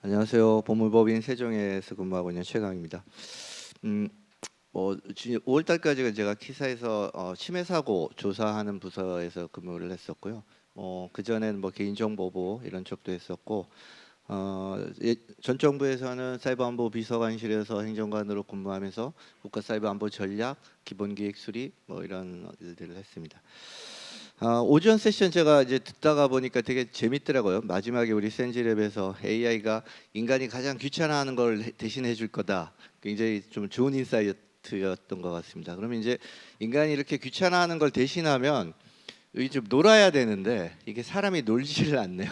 안녕하세요. 법무법인 세종에서 근무하고 있는 최강입니다. 5월 달까지가 제가 키사에서 침해 사고 조사하는 부서에서 근무를 했었고요. 그 전에는 뭐 개인정보보호 이런 쪽도 했었고, 전 정부에서는 사이버안보 비서관실에서 행정관으로 근무하면서 국가사이버안보 전략, 기본기획 수립 뭐 이런 일들을 했습니다. 오전 세션 제가 이제 듣다가 보니까 되게 재밌더라고요. 마지막에 우리 센지랩에서 AI가 인간이 가장 귀찮아하는 걸 대신해 줄 거다. 굉장히 좀 좋은 인사이트였던 것 같습니다. 그러면 이제 인간이 이렇게 귀찮아하는 걸 대신하면 여기 좀 놀아야 되는데 이게 사람이 놀지를 않네요.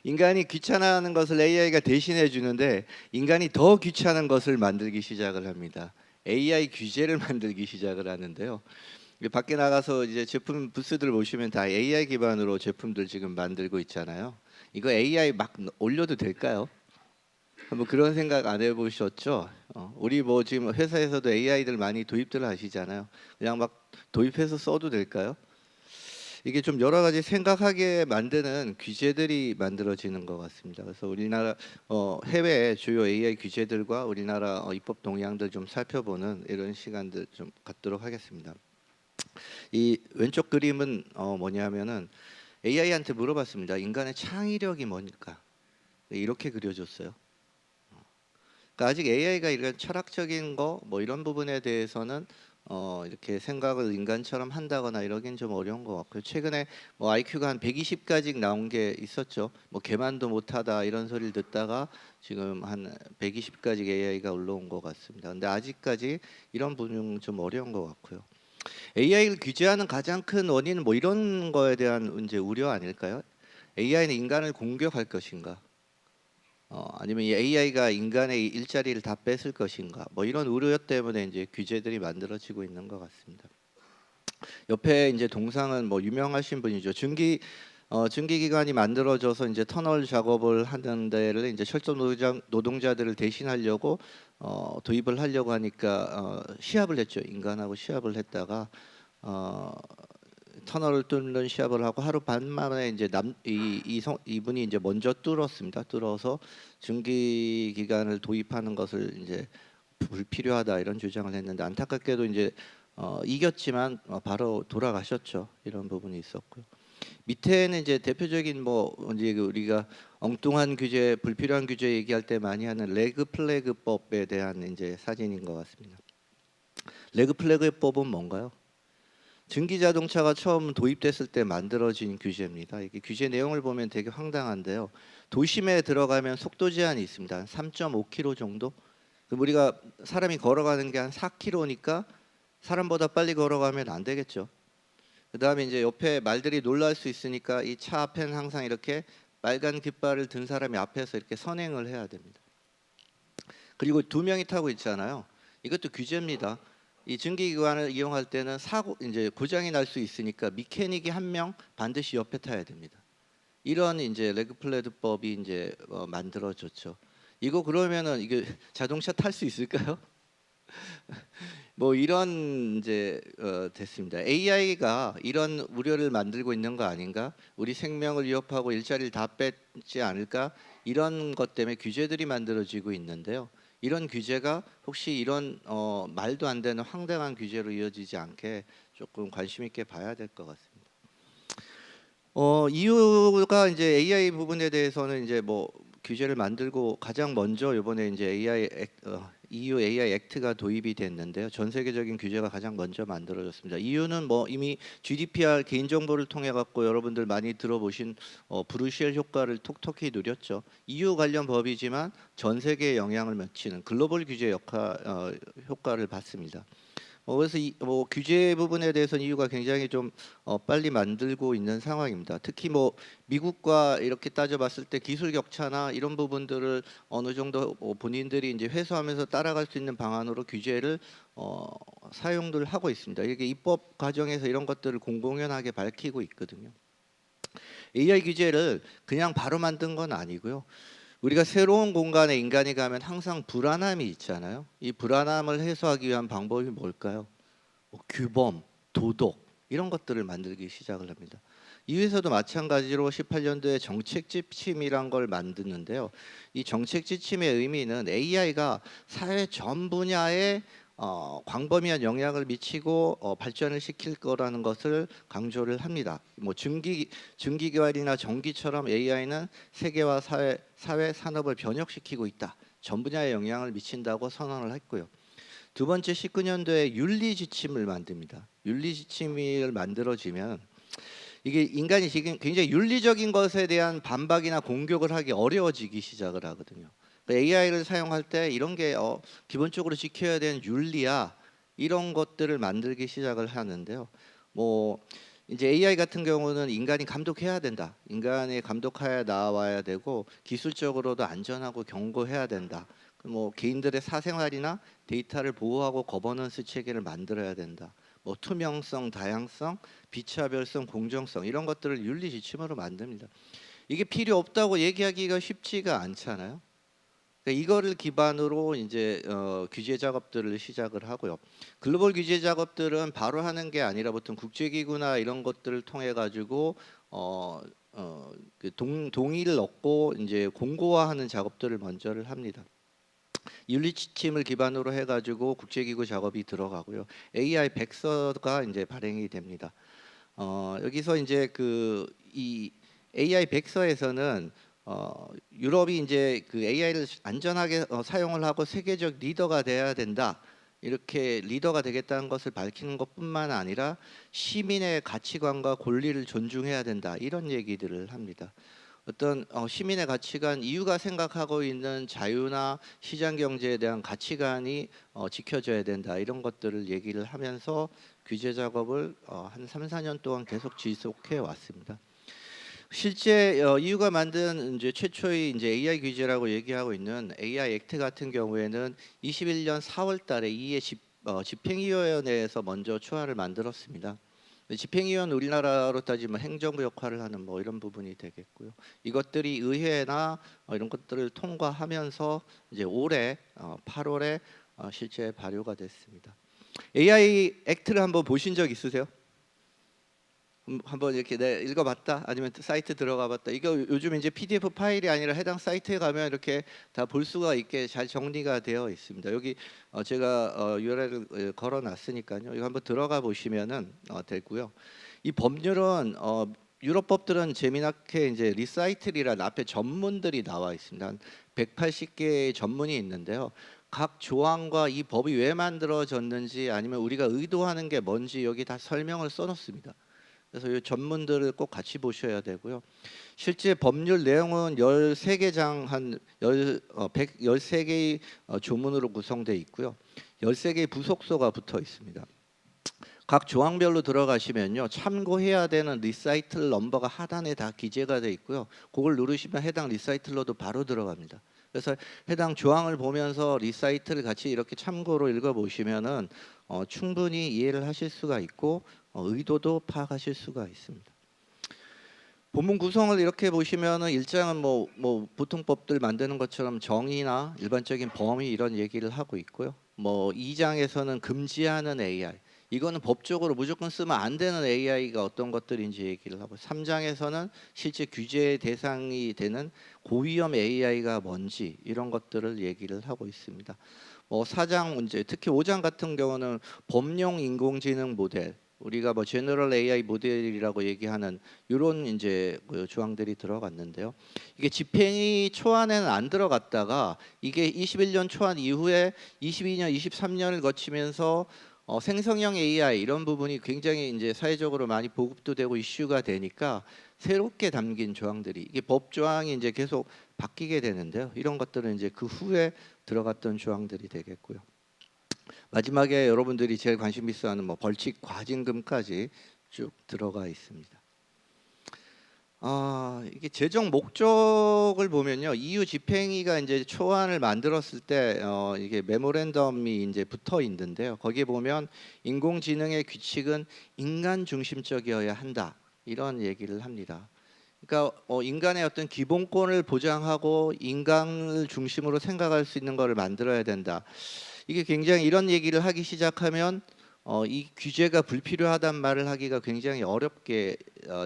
인간이 귀찮아하는 것을 AI가 대신해 주는데 인간이 더 귀찮은 것을 만들기 시작을 합니다. AI 규제를 만들기 시작을 하는데요. 밖에 나가서 이제 제품 부스들 보시면 다 AI 기반으로 제품들 지금 만들고 있잖아요. 이거 AI 막 올려도 될까요? 뭐 그런 생각 안 해보셨죠? 우리 뭐 지금 회사에서도 AI들 많이 도입들 하시잖아요. 그냥 막 도입해서 써도 될까요? 이게 좀 여러 가지 생각하게 만드는 규제들이 만들어지는 것 같습니다. 그래서 우리나라 해외 주요 AI 규제들과 우리나라 입법 동향들 좀 살펴보는 이런 시간들 좀 갖도록 하겠습니다. 이 왼쪽 그림은 뭐냐면은 AI한테 물어봤습니다. 인간의 창의력이 뭘까? 이렇게 그려줬어요. 그러니까 아직 AI가 이런 철학적인 거 뭐 이런 부분에 대해서는 이렇게 생각을 인간처럼 한다거나 이러긴 좀 어려운 것 같고요. 최근에 뭐 IQ가 한 120까지 나온 게 있었죠. 뭐 개만도 못하다 이런 소리를 듣다가 지금 한 120까지 AI가 올라온 것 같습니다. 근데 아직까지 이런 부분은 좀 어려운 것 같고요. AI를 규제하는 가장 큰 원인은 뭐 이런 거에 대한 이제 우려 아닐까요? AI는 인간을 공격할 것인가? 아니면 이 AI가 인간의 일자리를 다 뺏을 것인가? 뭐 이런 우려 때문에 이제 규제들이 만들어지고 있는 것 같습니다. 옆에 이제 동상은 뭐 유명하신 분이죠. 증기기관이 만들어져서 이제 터널 작업을 하는 데를 이제 철도 노동자들을 대신하려고 도입을 하려고 하니까 시합을 했죠. 인간하고 시합을 했다가 어, 터널을 뚫는 시합을 하고 하루 반 만에 이제 이분이 이제 먼저 뚫었습니다. 뚫어서 증기 기관을 도입하는 것을 이제 불필요하다 이런 주장을 했는데 안타깝게도 이제 이겼지만 바로 돌아가셨죠. 이런 부분이 있었고요. 밑에는 이제 대표적인 뭐 이제 우리가 엉뚱한 규제, 불필요한 규제 얘기할 때 많이 하는 레그 플래그법에 대한 이제 사진인 것 같습니다. 레그 플래그법은 뭔가요? 증기 자동차가 처음 도입됐을 때 만들어진 규제입니다. 이게 규제 내용을 보면 되게 황당한데요. 도심에 들어가면 속도 제한이 있습니다. 한 3.5km 정도. 그럼 우리가 사람이 걸어가는 게 한 4km니까 사람보다 빨리 걸어가면 안 되겠죠. 그다음에 이제 옆에 말들이 놀랄 수 있으니까 이 차 앞에는 항상 이렇게 빨간 깃발을 든 사람이 앞에서 이렇게 선행을 해야 됩니다. 그리고 두 명이 타고 있잖아요. 이것도 규제입니다. 이 증기기관을 이용할 때는 사고 이제 고장이 날 수 있으니까 미케닉이 한 명 반드시 옆에 타야 됩니다. 이런 이제 레그플레드법이 이제 만들어졌죠. 이거 그러면은 이게 자동차 탈 수 있을까요? 뭐 이런 이제 됐습니다. AI가 이런 우려를 만들고 있는 거 아닌가? 우리 생명을 위협하고 일자리를 다 뺏지 않을까? 이런 것 때문에 규제들이 만들어지고 있는데요. 이런 규제가 혹시 이런 말도 안 되는 황당한 규제로 이어지지 않게 조금 관심 있게 봐야 될 것 같습니다. 이유가 이제 AI 부분에 대해서는 이제 뭐 규제를 만들고 가장 먼저 이번에 이제 EU AI 액트가 도입이 됐는데요. 전 세계적인 규제가 가장 먼저 만들어졌습니다. 이유는 뭐 이미 GDPR 개인정보를 통해 갖고 여러분들 많이 들어보신 브루셀 효과를 톡톡히 누렸죠. EU 관련 법이지만 전 세계에 영향을 미치는 글로벌 규제 효과를 받습니다. 그래서 뭐 규제 부분에 대해서는 이유가 굉장히 좀 빨리 만들고 있는 상황입니다. 특히 뭐 미국과 이렇게 따져봤을 때 기술 격차나 이런 부분들을 어느 정도 본인들이 이제 회수하면서 따라갈 수 있는 방안으로 규제를 사용들 하고 있습니다. 이게 입법 과정에서 이런 것들을 공공연하게 밝히고 있거든요. AI 규제를 그냥 바로 만든 건 아니고요. 우리가 새로운 공간에 인간이 가면 항상 불안함이 있잖아요. 이 불안함을 해소하기 위한 방법이 뭘까요? 규범, 도덕 이런 것들을 만들기 시작을 합니다. 이회서도 마찬가지로 18년도에 정책 지침이란 걸 만드는데요. 이 정책 지침의 의미는 AI가 사회 전 분야에 광범위한 영향을 미치고 발전을 시킬 거라는 것을 강조를 합니다. 뭐 증기기관이나 전기처럼 AI는 세계와 사회 산업을 변혁시키고 있다. 전 분야에 영향을 미친다고 선언을 했고요. 두 번째 19년도에 윤리 지침을 만듭니다. 윤리 지침을 만들어지면 이게 인간이 지금 굉장히 윤리적인 것에 대한 반박이나 공격을 하기 어려워지기 시작을 하거든요. AI를 사용할 때 이런 게 기본적으로 지켜야 되는 윤리야 이런 것들을 만들기 시작을 하는데요. 뭐 이제 AI 같은 경우는 인간이 감독해야 된다. 인간이 감독하에 나와야 되고 기술적으로도 안전하고 견고해야 된다. 뭐 개인들의 사생활이나 데이터를 보호하고 거버넌스 체계를 만들어야 된다. 뭐 투명성, 다양성, 비차별성, 공정성 이런 것들을 윤리 지침으로 만듭니다. 이게 필요 없다고 얘기하기가 쉽지가 않잖아요. 그러니까 이거를 기반으로 이제 규제 작업들을 시작을 하고요. 글로벌 규제 작업들은 바로 하는 게 아니라 보통 국제기구나 이런 것들을 통해 가지고 그 동의를 얻고 이제 공고화하는 작업들을 먼저를 합니다. 윤리 지침을 기반으로 해가지고 국제기구 작업이 들어가고요. AI 백서가 이제 발행이 됩니다. 여기서 이제 이 AI 백서에서는 유럽이 이제 그 AI를 안전하게 사용을 하고 세계적 리더가 돼야 된다. 이렇게 리더가 되겠다는 것을 밝히는 것뿐만 아니라 시민의 가치관과 권리를 존중해야 된다. 이런 얘기들을 합니다. 어떤 시민의 가치관, 이유가 생각하고 있는 자유나 시장 경제에 대한 가치관이 지켜져야 된다. 이런 것들을 얘기를 하면서 규제 작업을 한 3, 4년 동안 계속 지속해 왔습니다. 실제 EU가 만든 이제 최초의 이제 AI 규제라고 얘기하고 있는 AI 액트 같은 경우에는 21년 4월달에 이에 집행위원회에서 먼저 초안을 만들었습니다. 집행위원 우리나라로 따지면 행정부 역할을 하는 뭐 이런 부분이 되겠고요. 이것들이 의회나 이런 것들을 통과하면서 이제 올해 8월에 실제 발효가 됐습니다. AI 액트를 한번 보신 적 있으세요? 한번 이렇게 읽어봤다 아니면 사이트 들어가봤다. 이거 요즘 이제 PDF 파일이 아니라 해당 사이트에 가면 이렇게 다 볼 수가 있게 잘 정리가 되어 있습니다. 여기 제가 URL을 걸어놨으니까요. 이거 한번 들어가 보시면은 되고요. 이 법률은 유럽 법들은 재미나게 이제 리사이틀이라는 앞에 전문들이 나와 있습니다. 한 180개의 전문이 있는데요. 각 조항과 이 법이 왜 만들어졌는지 아니면 우리가 의도하는 게 뭔지 여기 다 설명을 써놓습니다. 그래서 이 전문들을 꼭 같이 보셔야 되고요. 실제 법률 내용은 13개 한 113개의 조문으로 구성되어 있고요. 13개의 부속소가 붙어 있습니다. 각 조항별로 들어가시면요. 참고해야 되는 리사이틀 넘버가 하단에 다 기재가 되어 있고요. 그걸 누르시면 해당 리사이틀로도 바로 들어갑니다. 그래서 해당 조항을 보면서 리사이트를 같이 이렇게 참고로 읽어보시면은 충분히 이해를 하실 수가 있고 의도도 파악하실 수가 있습니다. 본문 구성을 이렇게 보시면은 1장은 뭐 보통 법들 만드는 것처럼 정의나 일반적인 범위 이런 얘기를 하고 있고요. 뭐 2장에서는 금지하는 AI, 이거는 법적으로 무조건 쓰면 안 되는 AI가 어떤 것들인지 얘기를 하고, 3장에서는 실제 규제의 대상이 되는 고위험 AI가 뭔지 이런 것들을 얘기를 하고 있습니다. 뭐 4장 문제, 특히 5장 같은 경우는 범용 인공지능 모델, 우리가 뭐 제너럴 AI 모델이라고 얘기하는 이런 이제 그 조항들이 들어갔는데요. 이게 집행위 초안에는 안 들어갔다가 이게 21년 초안 이후에 22년, 23년을 거치면서 생성형 AI 이런 부분이 굉장히 이제 사회적으로 많이 보급도 되고 이슈가 되니까 새롭게 담긴 조항들이, 이게 법 조항이 이제 계속 바뀌게 되는데요. 이런 것들은 이제 그 후에 들어갔던 조항들이 되겠고요. 마지막에 여러분들이 제일 관심 있어하는 뭐 벌칙, 과징금까지 쭉 들어가 있습니다. 이게 제정 목적을 보면요, EU 집행위가 이제 초안을 만들었을 때 이게 메모랜덤이 이제 붙어 있는데요. 거기에 보면 인공지능의 규칙은 인간 중심적이어야 한다 이런 얘기를 합니다. 그러니까 인간의 어떤 기본권을 보장하고 인간을 중심으로 생각할 수 있는 것을 만들어야 된다. 이게 굉장히 이런 얘기를 하기 시작하면 이 규제가 불필요하단 말을 하기가 굉장히 어렵게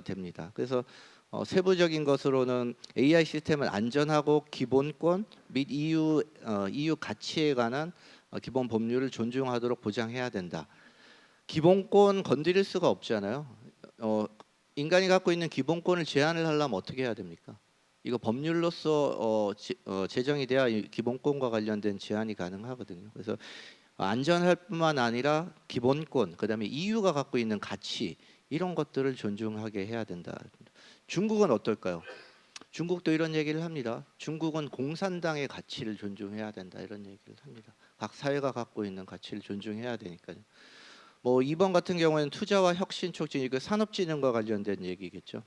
됩니다. 그래서 세부적인 것으로는 AI 시스템은 안전하고 기본권 및 EU 가치에 관한 기본 법률을 존중하도록 보장해야 된다. 기본권 건드릴 수가 없잖아요. 인간이 갖고 있는 기본권을 제한을 하려면 어떻게 해야 됩니까? 이거 법률로서 제정이 돼야 이 기본권과 관련된 제한이 가능하거든요. 그래서 안전할 뿐만 아니라 기본권, 그다음에 EU가 갖고 있는 가치 이런 것들을 존중하게 해야 된다. 중국은 어떨까요? 중국도 이런 얘기를 합니다. 중국은 공산당의 가치를 존중해야 된다 이런 얘기를 합니다. 각 사회가 갖고 있는 가치를 존중해야 되니까요. 뭐 이번 같은 경우에는 투자와 혁신 촉진 이거 산업진흥과 관련된 얘기겠죠.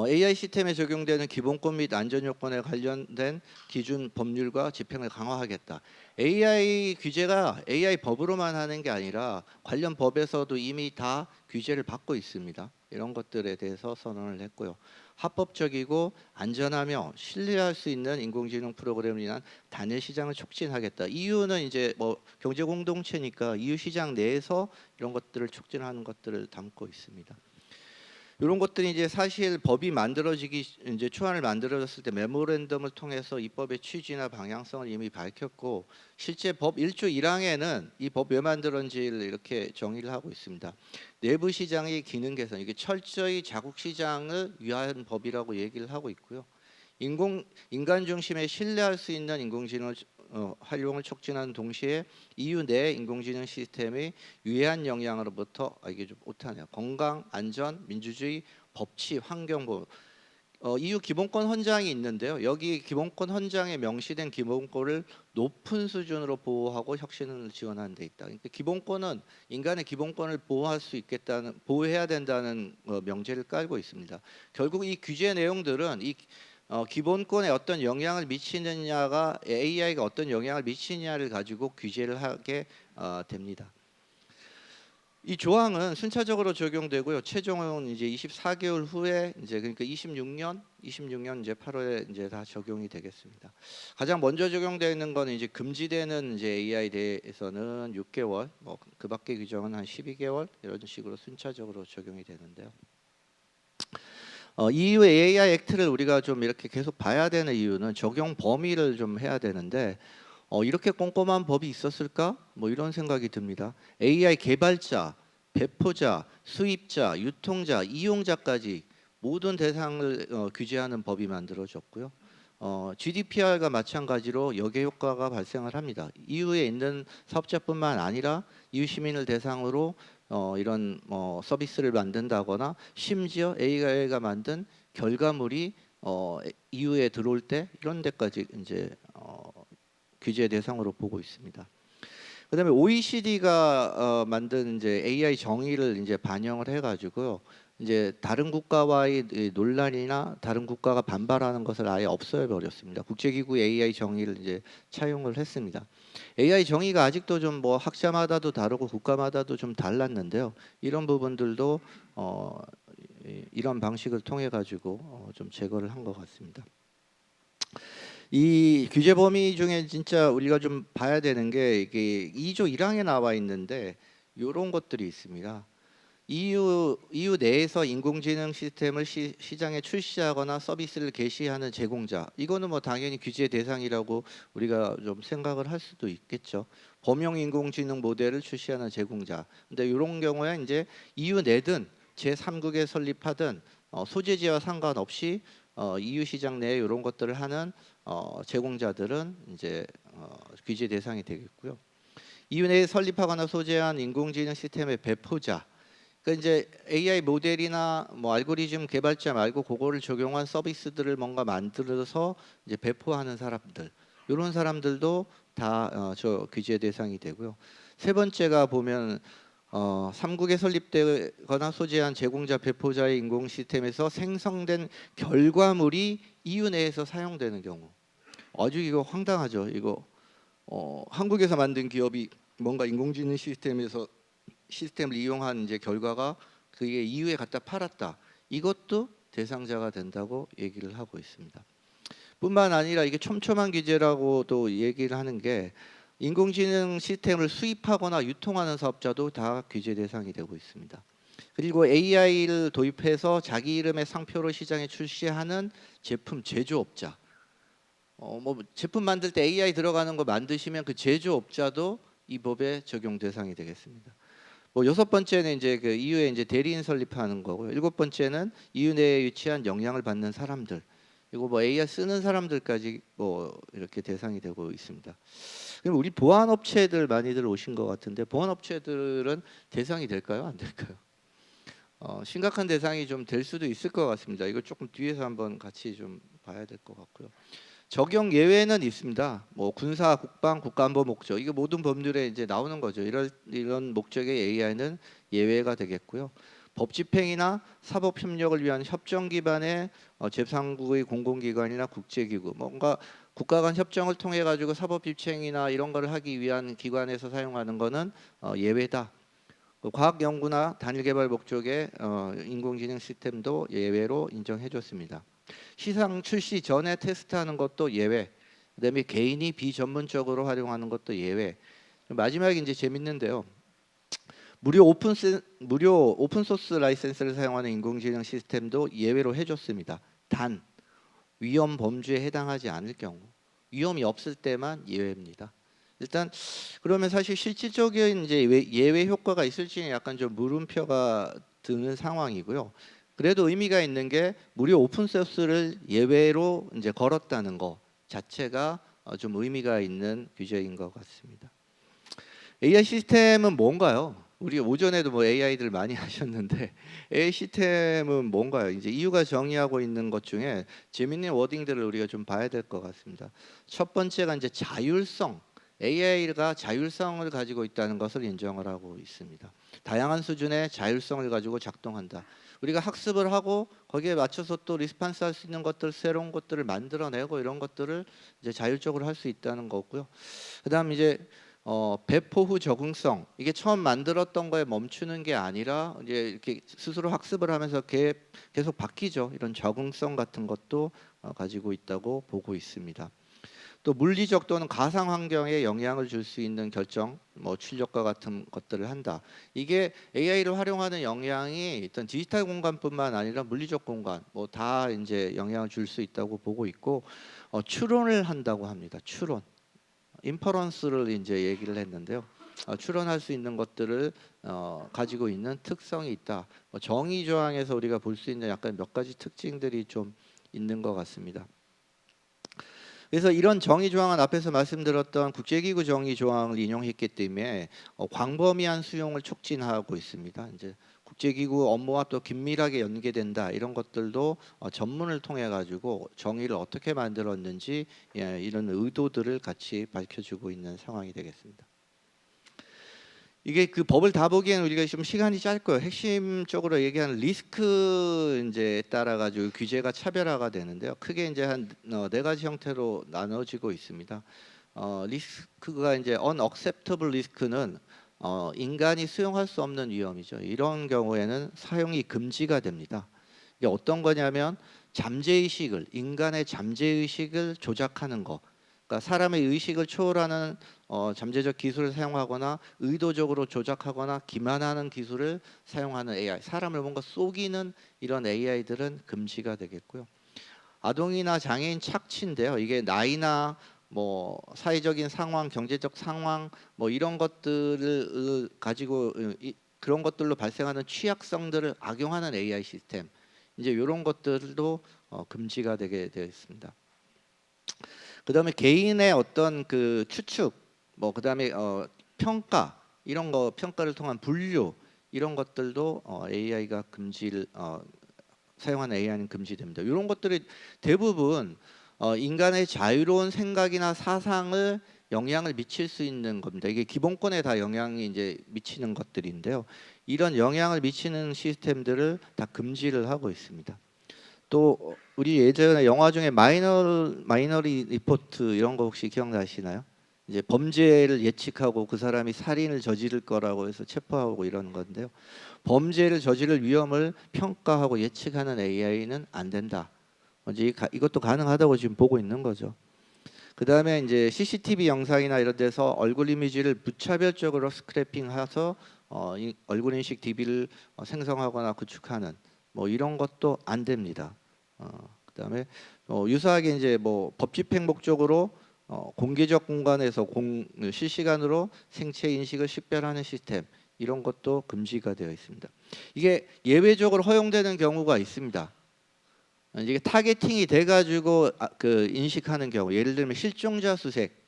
AI 시스템에 적용되는 기본권 및 안전 요건에 관련된 기준 법률과 집행을 강화하겠다. AI 규제가 AI 법으로만 하는 게 아니라 관련 법에서도 이미 다 규제를 받고 있습니다. 이런 것들에 대해서 선언을 했고요. 합법적이고 안전하며 신뢰할 수 있는 인공지능 프로그램을 위한 단일 시장을 촉진하겠다. EU는 이제 뭐 경제 공동체니까 EU 시장 내에서 이런 것들을 촉진하는 것들을 담고 있습니다. 이런 것들이 이제 사실 법이 만들어지기 이제 초안을 만들어졌을 때 메모랜덤을 통해서 입법의 취지나 방향성을 이미 밝혔고 실제 법 1조 1항에는 이 법 왜 만들었는지를 이렇게 정의를 하고 있습니다. 내부 시장의 기능 개선 이게 철저히 자국 시장을 위한 법이라고 얘기를 하고 있고요. 인간 중심의 신뢰할 수 있는 인공지능 활용을 촉진하는 동시에 EU 내 인공지능 시스템의 유해한 영향으로부터 이게 좀 못하네요. 건강, 안전, 민주주의, 법치, 환경보호. EU 기본권 헌장이 있는데요. 여기 기본권 헌장에 명시된 기본권을 높은 수준으로 보호하고 혁신을 지원하는 데 있다. 그러니까 기본권은 인간의 기본권을 보호할 수 있겠다는 보호해야 된다는 명제를 깔고 있습니다. 결국 이 규제 내용들은 이 기본권에 어떤 영향을 미치느냐가 AI가 어떤 영향을 미치느냐를 가지고 규제를 하게 됩니다. 이 조항은 순차적으로 적용되고요. 최종은 이제 24개월 후에 이제 그러니까 26년 이제 8월에 이제 다 적용이 되겠습니다. 가장 먼저 적용되는 거는 이제 금지되는 이제 AI에 대해서는 6개월, 뭐 그밖에 규정은 한 12개월 이런 식으로 순차적으로 적용이 되는데요. EU AI 액트를 우리가 좀 이렇게 계속 봐야 되는 이유는 적용 범위를 좀 해야 되는데 이렇게 꼼꼼한 법이 있었을까? 뭐 이런 생각이 듭니다. AI 개발자, 배포자, 수입자, 유통자, 이용자까지 모든 대상을 규제하는 법이 만들어졌고요. GDPR과 마찬가지로 역의 효과가 발생을 합니다. EU에 있는 사업자뿐만 아니라 EU 시민을 대상으로 이런 서비스를 만든다거나 심지어 AI가 만든 결과물이 EU에 들어올 때 이런 데까지 이제 규제 대상으로 보고 있습니다. 그다음에 OECD가 만든 이제 AI 정의를 이제 반영을 해가지고요. 이제 다른 국가와의 논란이나 다른 국가가 반발하는 것을 아예 없애 버렸습니다. 국제기구 AI 정의를 이제 차용을 했습니다. AI 정의가 아직도 좀 뭐 학자마다도 다르고 국가마다도 좀 달랐는데요. 이런 부분들도 이런 방식을 통해 가지고 좀 제거를 한 것 같습니다. 이 규제 범위 중에 진짜 우리가 좀 봐야 되는 게 이게 2조 1항에 나와 있는데 이런 것들이 있습니다. EU 내에서 인공지능 시스템을 시장에 출시하거나 서비스를 개시하는 제공자 이거는 뭐 당연히 규제 대상이라고 우리가 좀 생각을 할 수도 있겠죠. 범용 인공지능 모델을 출시하는 제공자. 근데 이런 경우에 이제 EU 내든 제3국에 설립하든 소재지와 상관없이 EU 시장 내에 이런 것들을 하는 제공자들은 이제 규제 대상이 되겠고요. EU 내에 설립하거나 소재한 인공지능 시스템의 배포자 그러니까 이제 AI 모델이나 뭐 알고리즘 개발자 말고 그거를 적용한 서비스들을 뭔가 만들어서 이제 배포하는 사람들 이런 사람들도 다 저 규제 대상이 되고요. 세 번째가 보면 3국에 설립되거나 소재한 제공자 배포자의 인공 시스템에서 생성된 결과물이 EU 내에서 사용되는 경우 아주 이거 황당하죠. 이거 한국에서 만든 기업이 뭔가 인공지능 시스템을 이용한 이제 결과가 그게 EU에 갖다 팔았다. 이것도 대상자가 된다고 얘기를 하고 있습니다. 뿐만 아니라 이게 촘촘한 규제라고도 얘기를 하는 게 인공지능 시스템을 수입하거나 유통하는 사업자도 다 규제 대상이 되고 있습니다. 그리고 AI를 도입해서 자기 이름의 상표를 시장에 출시하는 제품 제조업자, 뭐 제품 만들 때 AI 들어가는 거 만드시면 그 제조업자도 이 법의 적용 대상이 되겠습니다. 뭐 여섯 번째는 이제 그 EU에 이제 대리인 설립하는 거고요. 일곱 번째는 EU 내에 위치한 영향을 받는 사람들, 이거 뭐 AI 쓰는 사람들까지 뭐 이렇게 대상이 되고 있습니다. 그럼 우리 보안 업체들 많이들 오신 것 같은데, 보안 업체들은 대상이 될까요, 안 될까요? 심각한 대상이 좀 될 수도 있을 것 같습니다. 이거 조금 뒤에서 한번 같이 좀 봐야 될 것 같고요. 적용 예외는 있습니다. 뭐 군사, 국방, 국가안보 목적, 이게 모든 법률에 이제 나오는 거죠. 이런 목적의 AI는 예외가 되겠고요. 법 집행이나 사법 협력을 위한 협정 기반의 제3국의 공공기관이나 국제기구, 뭔가 국가 간 협정을 통해 가지고 사법 집행이나 이런 거를 하기 위한 기관에서 사용하는 거는 예외다. 과학 연구나 단일 개발 목적의 인공지능 시스템도 예외로 인정해줬습니다. 시상 출시 전에 테스트하는 것도 예외. 그다음에 개인이 비전문적으로 활용하는 것도 예외. 마지막에 이제 재밌는데요. 무료 오픈 소스 라이센스를 사용하는 인공지능 시스템도 예외로 해줬습니다. 단 위험 범주에 해당하지 않을 경우, 위험이 없을 때만 예외입니다. 일단 그러면 사실 실질적인 이제 예외 효과가 있을지는 약간 좀 물음표가 드는 상황이고요. 그래도 의미가 있는 게 무료 오픈 소스를 예외로 이제 걸었다는 거 자체가 좀 의미가 있는 규제인 것 같습니다. AI 시스템은 뭔가요? 우리 오전에도 뭐 AI들 많이 하셨는데 AI 시스템은 뭔가요? 이제 EU가 정의하고 있는 것 중에 재밌는 워딩들을 우리가 좀 봐야 될 것 같습니다. 첫 번째가 이제 자율성. AI가 자율성을 가지고 있다는 것을 인정을 하고 있습니다. 다양한 수준의 자율성을 가지고 작동한다. 우리가 학습을 하고 거기에 맞춰서 또 리스판스 할 수 있는 것들, 새로운 것들을 만들어내고 이런 것들을 이제 자율적으로 할 수 있다는 거고요. 그다음 이제 배포 후 적응성, 이게 처음 만들었던 거에 멈추는 게 아니라 이제 이렇게 스스로 학습을 하면서 계속 바뀌죠. 이런 적응성 같은 것도 가지고 있다고 보고 있습니다. 또 물리적 또는 가상 환경에 영향을 줄 수 있는 결정, 뭐 출력과 같은 것들을 한다. 이게 AI를 활용하는 영향이 일단 디지털 공간뿐만 아니라 물리적 공간, 뭐 다 이제 영향을 줄 수 있다고 보고 있고, 추론을 한다고 합니다. 추론, 인퍼런스를 이제 얘기를 했는데요. 추론할 수 있는 것들을 가지고 있는 특성이 있다. 정의 조항에서 우리가 볼 수 있는 약간 몇 가지 특징들이 좀 있는 것 같습니다. 그래서 이런 정의 조항은 앞에서 말씀드렸던 국제기구 정의 조항을 인용했기 때문에 광범위한 수용을 촉진하고 있습니다. 이제 국제기구 업무와 또 긴밀하게 연계된다, 이런 것들도 전문을 통해 가지고 정의를 어떻게 만들었는지 이런 의도들을 같이 밝혀주고 있는 상황이 되겠습니다. 이게 그 법을 다 보기에는 우리가 좀 시간이 짧고요. 핵심적으로 얘기하는 리스크 이제 따라 가지고 규제가 차별화가 되는데요. 크게 이제 한 네 가지 형태로 나눠지고 있습니다. 리스크가 이제 unacceptable 리스크는 인간이 수용할 수 없는 위험이죠. 이런 경우에는 사용이 금지가 됩니다. 이게 어떤 거냐면 잠재의식을, 인간의 잠재의식을 조작하는 거. 그러니까 사람의 의식을 초월하는 잠재적 기술을 사용하거나 의도적으로 조작하거나 기만하는 기술을 사용하는 AI, 사람을 뭔가 속이는 이런 AI들은 금지가 되겠고요. 아동이나 장애인 착취인데요. 이게 나이나 뭐 사회적인 상황, 경제적 상황, 뭐 이런 것들을 가지고 그런 것들로 발생하는 취약성들을 악용하는 AI 시스템, 이제 이런 것들도 금지가 되게 되어 있습니다. 그다음에 개인의 어떤 그 추측, 뭐 그다음에 평가, 이런 거, 평가를 통한 분류, 이런 것들도 AI가 금지를 사용하는 AI는 금지됩니다. 이런 것들이 대부분 인간의 자유로운 생각이나 사상을 영향을 미칠 수 있는 겁니다. 이게 기본권에 다 영향이 이제 미치는 것들인데요. 이런 영향을 미치는 시스템들을 다 금지를 하고 있습니다. 또 우리 예전에 영화 중에 마이너리 리포트 이런 거 혹시 기억나시나요? 이제 범죄를 예측하고 그 사람이 살인을 저지를 거라고 해서 체포하고 이러는 건데요. 범죄를 저지를 위험을 평가하고 예측하는 AI는 안 된다. 이제 이것도 가능하다고 지금 보고 있는 거죠. 그다음에 이제 CCTV 영상이나 이런 데서 얼굴 이미지를 무차별적으로 스크래핑해서 이 얼굴 인식 DB를 생성하거나 구축하는 뭐 이런 것도 안 됩니다. 그다음에 유사하게 이제 뭐 법 집행 목적으로 공개적 공간에서 실시간으로 생체 인식을 식별하는 시스템 이런 것도 금지가 되어 있습니다. 이게 예외적으로 허용되는 경우가 있습니다. 이게 타겟팅이 돼가지고 그 인식하는 경우, 예를 들면 실종자 수색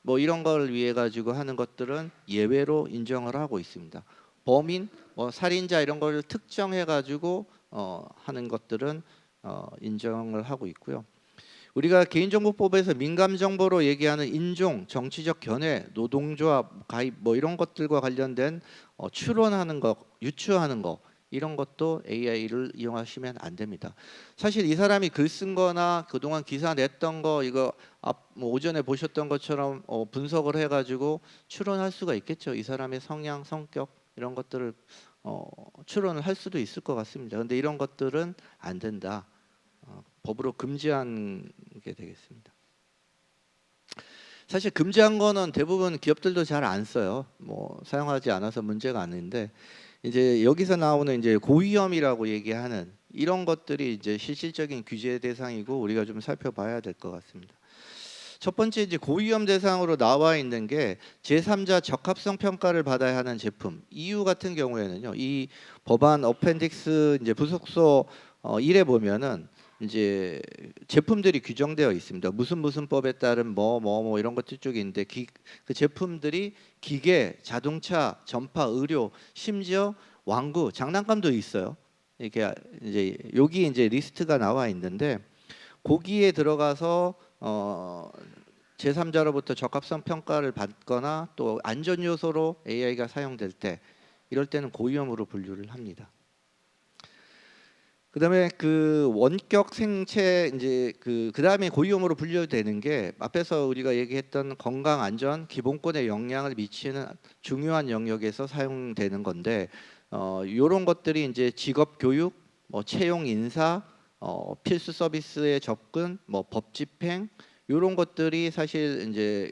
뭐 이런 걸 위해 가지고 하는 것들은 예외로 인정을 하고 있습니다. 범인, 뭐 살인자 이런 걸 특정해 가지고 하는 것들은 인정을 하고 있고요. 우리가 개인정보법에서 민감정보로 얘기하는 인종, 정치적 견해, 노동조합, 가입 뭐 이런 것들과 관련된 추론하는 거, 유추하는 거 이런 것도 AI를 이용하시면 안 됩니다. 사실 이 사람이 글 쓴 거나 그동안 기사 냈던 거 이거 뭐 오전에 보셨던 것처럼 분석을 해가지고 추론할 수가 있겠죠. 이 사람의 성향, 성격 이런 것들을 추론을 할 수도 있을 것 같습니다. 그런데 이런 것들은 안 된다. 법으로 금지한 게 되겠습니다. 사실 금지한 거는 대부분 기업들도 잘 안 써요. 뭐 사용하지 않아서 문제가 아닌데 이제 여기서 나오는 이제 고위험이라고 얘기하는 이런 것들이 이제 실질적인 규제 대상이고 우리가 좀 살펴봐야 될 것 같습니다. 첫 번째 이제 고위험 대상으로 나와 있는 게 제3자 적합성 평가를 받아야 하는 제품. EU 같은 경우에는요. 이 법안 어펜딕스 이제 부속서 1에 보면은 이제 제품들이 규정되어 있습니다. 무슨 법에 따른 뭐 이런 것들 쪽이 있는데 그 제품들이 기계, 자동차, 전파, 의료, 심지어 왕구, 장난감도 있어요. 이게 이제 여기 이제 리스트가 나와 있는데 거기에 들어가서 제3자로부터 적합성 평가를 받거나 또 안전 요소로 AI가 사용될 때 이럴 때는 고위험으로 분류를 합니다. 그다음에 그 원격 생체 이제 그다음에 고위험으로 분류되는 게 앞에서 우리가 얘기했던 건강 안전 기본권에 영향을 미치는 중요한 영역에서 사용되는 건데 이런 것들이 이제 직업 교육, 뭐 채용 인사, 필수 서비스의 접근, 뭐 법 집행 이런 것들이 사실 이제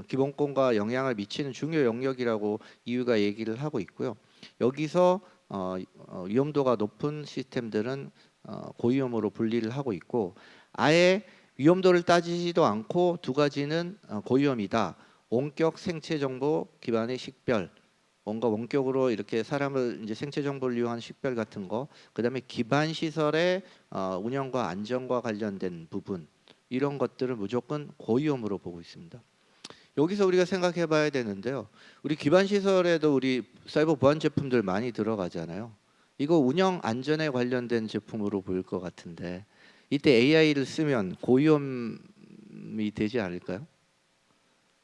기본권과 영향을 미치는 중요 영역이라고 EU가 얘기를 하고 있고요. 여기서 위험도가 높은 시스템들은 고위험으로 분리를 하고 있고 아예 위험도를 따지지도 않고 두 가지는 고위험이다. 원격 생체 정보 기반의 식별, 뭔가 원격으로 이렇게 사람을 이제 생체 정보를 이용한 식별 같은 거, 그다음에 기반 시설의 운영과 안전과 관련된 부분 이런 것들을 무조건 고위험으로 보고 있습니다. 여기서 우리가 생각해 봐야 되는데요. 우리 기반 시설에도 우리 사이버 보안 제품들 많이 들어가잖아요. 이거 운영 안전에 관련된 제품으로 보일 것 같은데 이때 AI를 쓰면 고위험이 되지 않을까요?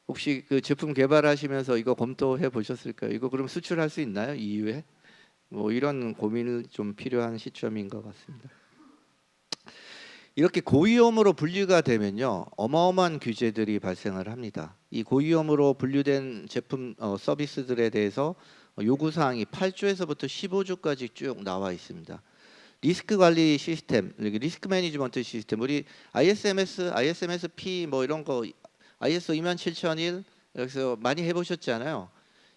혹시 그 제품 개발하시면서 이거 검토해 보셨을까요? 이거 그럼 수출할 수 있나요? EU에? 뭐 이런 고민을 좀 필요한 시점인 것 같습니다. 이렇게 고위험으로 분류가 되면요 어마어마한 규제들이 발생을 합니다. 이 고위험으로 분류된 제품 서비스들에 대해서 요구사항이 8조에서부터 15조까지 쭉 나와 있습니다. 리스크 관리 시스템, 리스크 매니지먼트 시스템, 우리 ISMS, ISMS-P 뭐 이런 거 ISO 27001 여기서 많이 해보셨잖아요.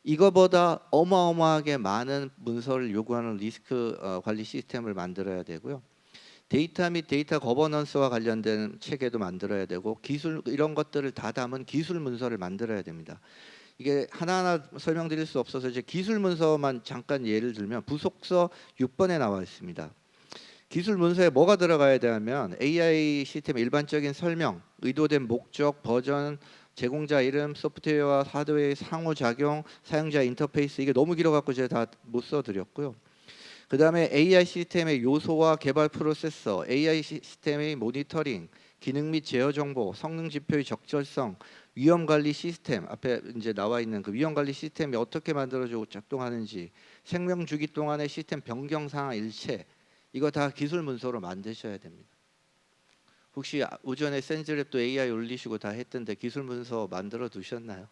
이거보다 어마어마하게 많은 문서를 요구하는 리스크 관리 시스템을 만들어야 되고요. 데이터 및 데이터 거버넌스와 관련된 체계도 만들어야 되고 기술 이런 것들을 다 담은 기술 문서를 만들어야 됩니다. 이게 하나하나 설명드릴 수 없어서 이제 기술 문서만 잠깐 예를 들면 부속서 6번에 나와 있습니다. 기술 문서에 뭐가 들어가야 되냐면 AI 시스템의 일반적인 설명, 의도된 목적, 버전, 제공자 이름, 소프트웨어와 하드웨어의 상호작용, 사용자 인터페이스 이게 너무 길어갖고 제가 다 못 써드렸고요. 그 다음에 AI 시스템의 요소와 개발 프로세서, AI 시스템의 모니터링, 기능 및 제어 정보, 성능 지표의 적절성, 위험 관리 시스템 앞에 이제 나와 있는 그 위험 관리 시스템이 어떻게 만들어지고 작동하는지, 생명 주기 동안의 시스템 변경 사항 일체 이거 다 기술 문서로 만드셔야 됩니다. 혹시 오전에 센즈랩도 AI 올리시고 다 했던데 기술 문서 만들어 두셨나요?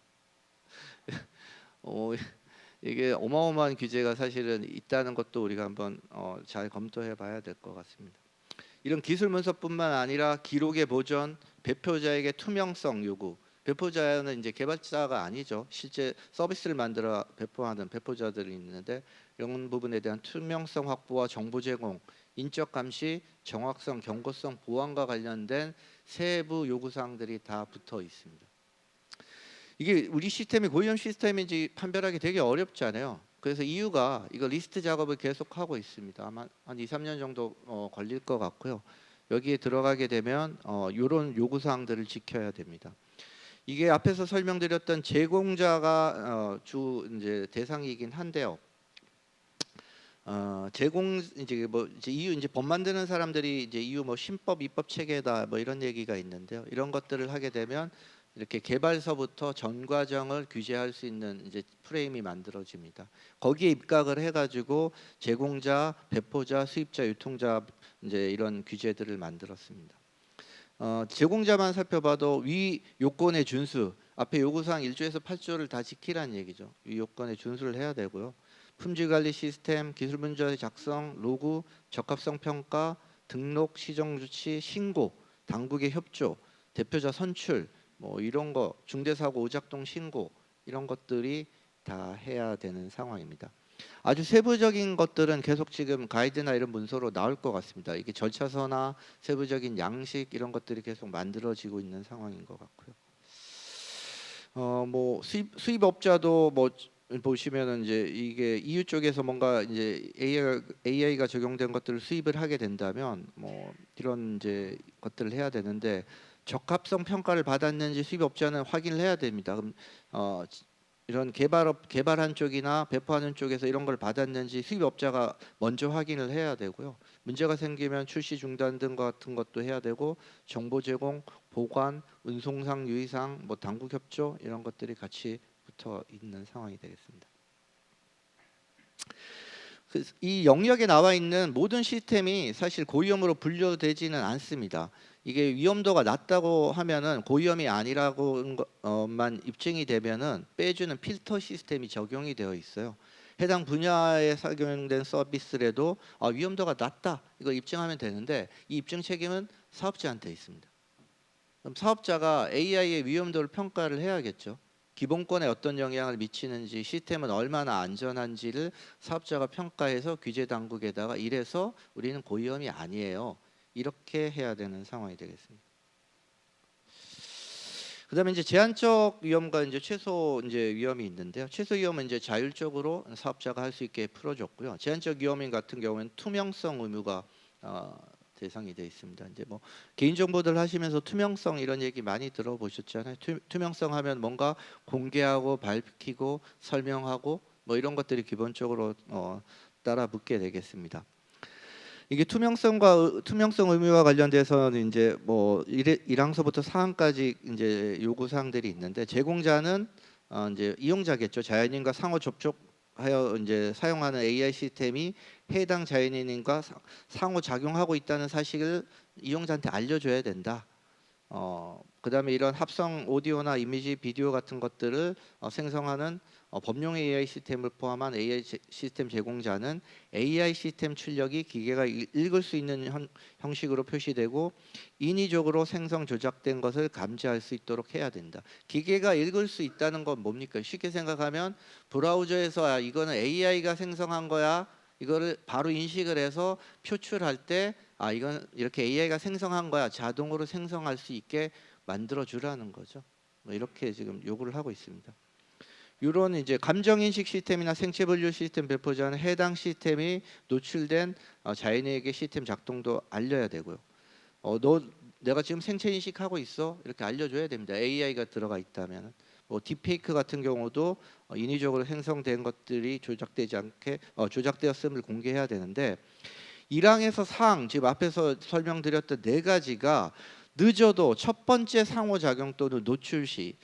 이게 어마어마한 규제가 사실은 있다는 것도 우리가 한번 잘 검토해 봐야 될 것 같습니다. 이런 기술 문서뿐만 아니라 기록의 보존, 배포자에게 투명성 요구. 배포자는 이제 개발자가 아니죠. 실제 서비스를 만들어 배포하는 배포자들이 있는데 이런 부분에 대한 투명성 확보와 정보 제공, 인적 감시, 정확성, 경고성, 보안과 관련된 세부 요구 사항들이 다 붙어 있습니다. 이게 우리 시스템이 고위험 시스템인지 판별하기 되게 어렵잖아요. 그래서 이유가 이거 리스트 작업을 계속하고 있습니다. 아마 한 2, 3년 정도 걸릴 것 같고요. 여기에 들어가게 되면 이런 요구 사항들을 지켜야 됩니다. 이게 앞에서 설명드렸던 제공자가 주 이제 대상이긴 한데요. 제공 이제 뭐 이제 이유 이제 법 만드는 사람들이 이제 이유 뭐 신법 입법 체계다 뭐 이런 얘기가 있는데요. 이런 것들을 하게 되면 이렇게 개발서부터 전 과정을 규제할 수 있는 이제 프레임이 만들어집니다. 거기에 입각을 해가지고 제공자, 배포자, 수입자, 유통자 이제 이런 규제들을 만들었습니다. 제공자만 살펴봐도 위 요건의 준수, 앞에 요구사항 1조에서 8조를 다 지키라는 얘기죠. 위 요건에 준수를 해야 되고요. 품질관리 시스템, 기술문제 작성, 로그, 적합성 평가, 등록, 시정조치, 신고, 당국의 협조, 대표자 선출, 뭐 이런 거, 중대사고 오작동 신고 이런 것들이 다 해야 되는 상황입니다. 아주 세부적인 것들은 계속 지금 가이드나 이런 문서로 나올 것 같습니다. 이게 절차서나 세부적인 양식 이런 것들이 계속 만들어지고 있는 상황인 것 같고요. 뭐 수입업자도 뭐 보시면은 이제 이게 EU 쪽에서 뭔가 이제 AI가 적용된 것들을 수입을 하게 된다면 뭐 이런 이제 것들을 해야 되는데 적합성 평가를 받았는지 수입업자는 확인을 해야 됩니다. 그럼 이런 개발한 쪽이나 배포하는 쪽에서 이런 걸 받았는지 수입업자가 먼저 확인을 해야 되고요. 문제가 생기면 출시 중단 등 같은 것도 해야 되고 정보 제공, 보관, 운송상 유의사항, 뭐 당국 협조 이런 것들이 같이 붙어 있는 상황이 되겠습니다. 이 영역에 나와 있는 모든 시스템이 사실 고위험으로 분류되지는 않습니다. 이게 위험도가 낮다고 하면은 고위험이 아니라고만 입증이 되면은 빼주는 필터 시스템이 적용이 되어 있어요. 해당 분야에 적용된 서비스라도 위험도가 낮다 이거 입증하면 되는데 이 입증 책임은 사업자한테 있습니다. 그럼 사업자가 AI의 위험도를 평가를 해야겠죠. 기본권에 어떤 영향을 미치는지 시스템은 얼마나 안전한지를 사업자가 평가해서 규제 당국에다가 이래서 우리는 고위험이 아니에요. 이렇게 해야 되는 상황이 되겠습니다. 그다음에 이제 제한적 위험과 이제 최소 이제 위험이 있는데요. 최소 위험은 이제 자율적으로 사업자가 할 수 있게 풀어줬고요. 제한적 위험인 같은 경우는 투명성 의무가 대상이 되어 있습니다. 이제 뭐 개인정보들 하시면서 투명성 이런 얘기 많이 들어보셨잖아요. 투명성 하면 뭔가 공개하고 밝히고 설명하고 뭐 이런 것들이 기본적으로 따라 붙게 되겠습니다. 이게 투명성 의무와 관련돼서는 이제 뭐 1항서부터 4항까지 이제 요구 사항들이 있는데 제공자는 이제 이용자겠죠. 자연인과 상호 접촉하여 이제 사용하는 AI 시스템이 해당 자연인과 상호 작용하고 있다는 사실을 이용자한테 알려줘야 된다. 그다음에 이런 합성 오디오나 이미지, 비디오 같은 것들을 생성하는 범용 AI 시스템을 포함한 AI 시스템 제공자는 AI 시스템 출력이 기계가 읽을 수 있는 형식으로 표시되고 인위적으로 생성 조작된 것을 감지할 수 있도록 해야 된다. 기계가 읽을 수 있다는 건 뭡니까? 쉽게 생각하면 브라우저에서 이거는 AI가 생성한 거야. 이거를 바로 인식을 해서 표출할 때 이건 이렇게 AI가 생성한 거야. 자동으로 생성할 수 있게 만들어 주라는 거죠. 뭐 이렇게 지금 요구를 하고 있습니다. 이런 이제 감정 인식 시스템이나 생체 분류 시스템 배포자는 해당 시스템이 노출된 자연에게 시스템 작동도 알려야 되고요. 너 내가 지금 생체 인식하고 있어 이렇게 알려줘야 됩니다. AI가 들어가 있다면. 뭐 딥페이크 같은 경우도 인위적으로 생성된 것들이 조작되지 않게 조작되었음을 공개해야 되는데 1항에서 4항 지금 앞에서 설명드렸던 네 가지가 늦어도 첫 번째 상호작용 또는 노출 시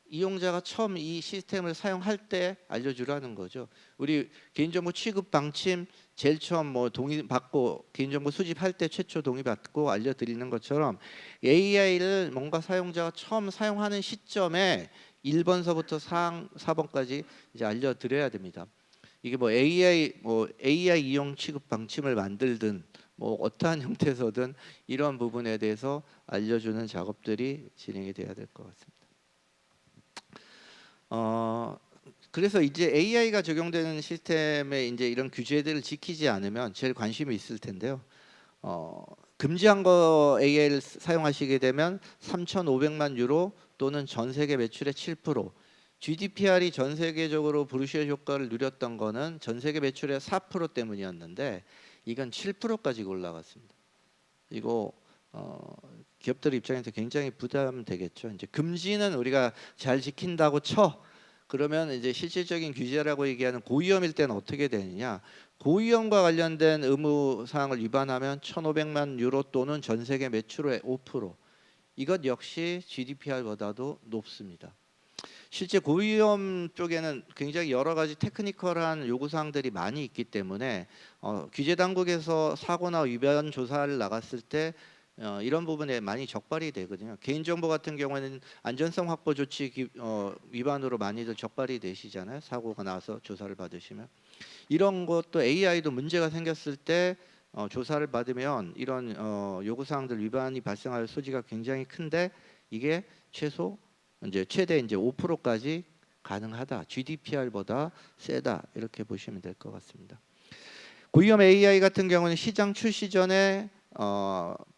이용자가 처음 이 시스템을 사용할 때 알려주라는 거죠. 우리 개인정보 취급 방침 제일 처음 뭐 동의 받고 개인정보 수집할 때 최초 동의 받고 알려드리는 것처럼 AI를 뭔가 사용자가 처음 사용하는 시점에 1번서부터 4번까지 이제 알려드려야 됩니다. 이게 뭐 AI 이용 취급 방침을 만들든 뭐 어떠한 형태에서든 이런 부분에 대해서 알려주는 작업들이 진행이 돼야 될 것 같습니다. 그래서 이제 AI가 적용되는 시스템에 이제 이런 규제들을 지키지 않으면 제일 관심이 있을 텐데요. 금지한 거 AI를 사용하시게 되면 3,500만 유로 또는 전 세계 매출의 7%, GDPR이 전 세계적으로 브루셀 효과를 누렸던 거는 전 세계 매출의 4% 때문이었는데 이건 7%까지 올라갔습니다. 이거 기업들 입장에서 굉장히 부담되겠죠. 이제 금지는 우리가 잘 지킨다고 쳐. 그러면 이제 실질적인 규제라고 얘기하는 고위험일 때는 어떻게 되느냐? 고위험과 관련된 의무 사항을 위반하면 1,500만 유로 또는 전 세계 매출의 5%. 이것 역시 GDPR보다도 높습니다. 실제 고위험 쪽에는 굉장히 여러 가지 테크니컬한 요구 사항들이 많이 있기 때문에 규제 당국에서 사고나 위반 조사를 나갔을 때 이런 부분에 많이 적발이 되거든요. 개인정보 같은 경우에는 안전성 확보 조치 위반으로 많이들 적발이 되시잖아요. 사고가 나서 조사를 받으시면 이런 것도 AI도 문제가 생겼을 때 조사를 받으면 이런 요구 사항들 위반이 발생할 소지가 굉장히 큰데 이게 최대 이제 5%까지 가능하다. GDPR보다 세다 이렇게 보시면 될 것 같습니다. 고위험 AI 같은 경우는 시장 출시 전에